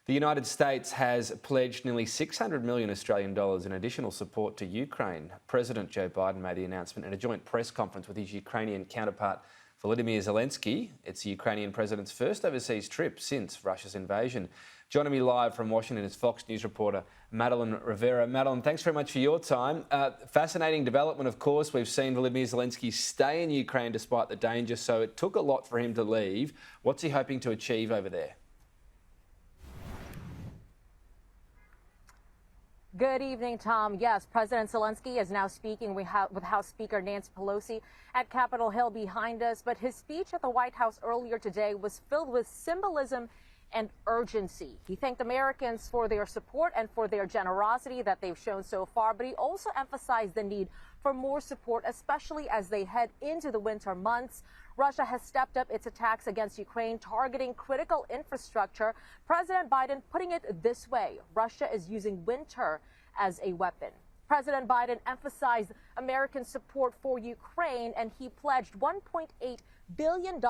The United States has pledged nearly 600 million Australian dollars in additional support to Ukraine. President Joe Biden made the announcement at a joint press conference with his Ukrainian counterpart Volodymyr Zelensky. It's the Ukrainian president's first overseas trip since Russia's invasion. Joining me live from Washington is Fox News reporter Madeleine Rivera. Madeleine, thanks very much for your time. Fascinating development, of course. We've seen Volodymyr Zelensky stay in Ukraine despite the danger, so it took a lot for him to leave. What's he hoping to achieve over there? Good evening, Tom. Yes, President Zelensky is now speaking with House Speaker Nancy Pelosi at Capitol Hill behind us. But his speech at the White House earlier today was filled with symbolism and urgency. He thanked Americans for their support and for their generosity that they've shown so far. But he also emphasized the need for more support, especially as they head into the winter months. Russia has stepped up its attacks against Ukraine, targeting critical infrastructure. President Biden putting it this way: Russia is using winter as a weapon. President Biden emphasized American support for Ukraine, and he pledged $1.8 billion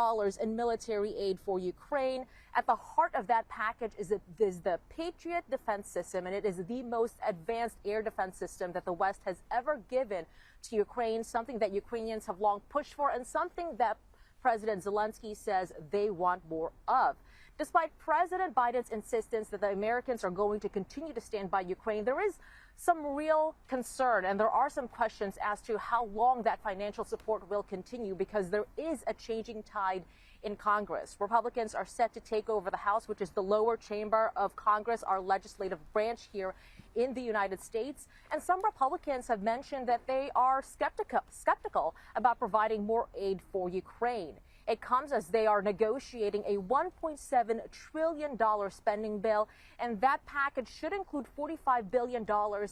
in military aid for Ukraine. At the heart of that package is the Patriot defense system, and it is the most advanced air defense system that the West has ever given to Ukraine, something that Ukrainians have long pushed for and something that President Zelensky says they want more of. Despite President Biden's insistence that the Americans are going to continue to stand by Ukraine, there is some real concern and there are some questions as to how long that financial support will continue, because there is a changing tide in Congress. Republicans are set to take over the House, which is the lower chamber of Congress, our legislative branch here in the United States. And some Republicans have mentioned that they are skeptical about providing more aid for Ukraine. It comes as they are negotiating a $1.7 trillion spending bill, and that package should include $45 billion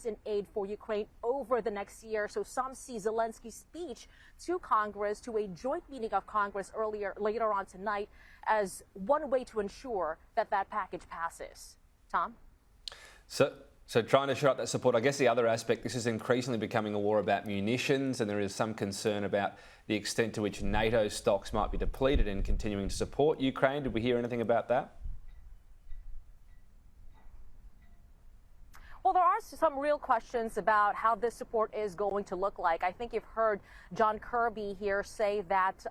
in aid for Ukraine over the next year. So some see Zelensky's speech to Congress, to a joint meeting of Congress later on tonight, as one way to ensure that that package passes. Tom? So trying to shore up that support. I guess the other aspect, this is increasingly becoming a war about munitions, and there is some concern about the extent to which NATO stocks might be depleted in continuing to support Ukraine. Did we hear anything about that? Well, there are some real questions about how this support is going to look like. I think you've heard John Kirby here say that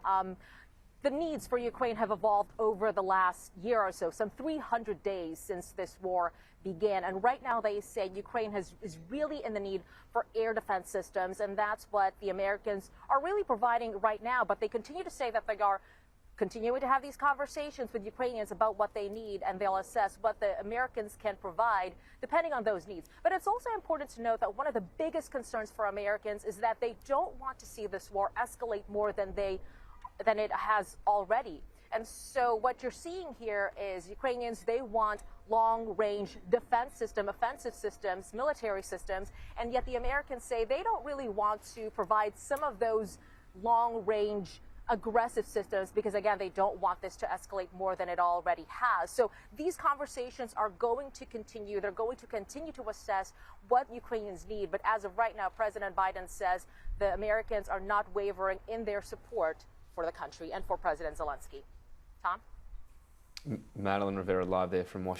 the needs for Ukraine have evolved over the last year or so, some 300 days since this war began. And right now they say Ukraine is really in the need for air defense systems, and that's what the Americans are really providing right now. But they continue to say that they are continuing to have these conversations with Ukrainians about what they need, and they'll assess what the Americans can provide depending on those needs. But it's also important to note that one of the biggest concerns for Americans is that they don't want to see this war escalate more than it has already. And so what you're seeing here is Ukrainians, they want long-range defense system, offensive systems, military systems, and yet the Americans say they don't really want to provide some of those long-range aggressive systems because, again, they don't want this to escalate more than it already has. So these conversations are going to continue. They're going to continue to assess what Ukrainians need. But as of right now, President Biden says the Americans are not wavering in their support for the country and for President Zelensky. Tom? Madeleine Rivera live there from Washington.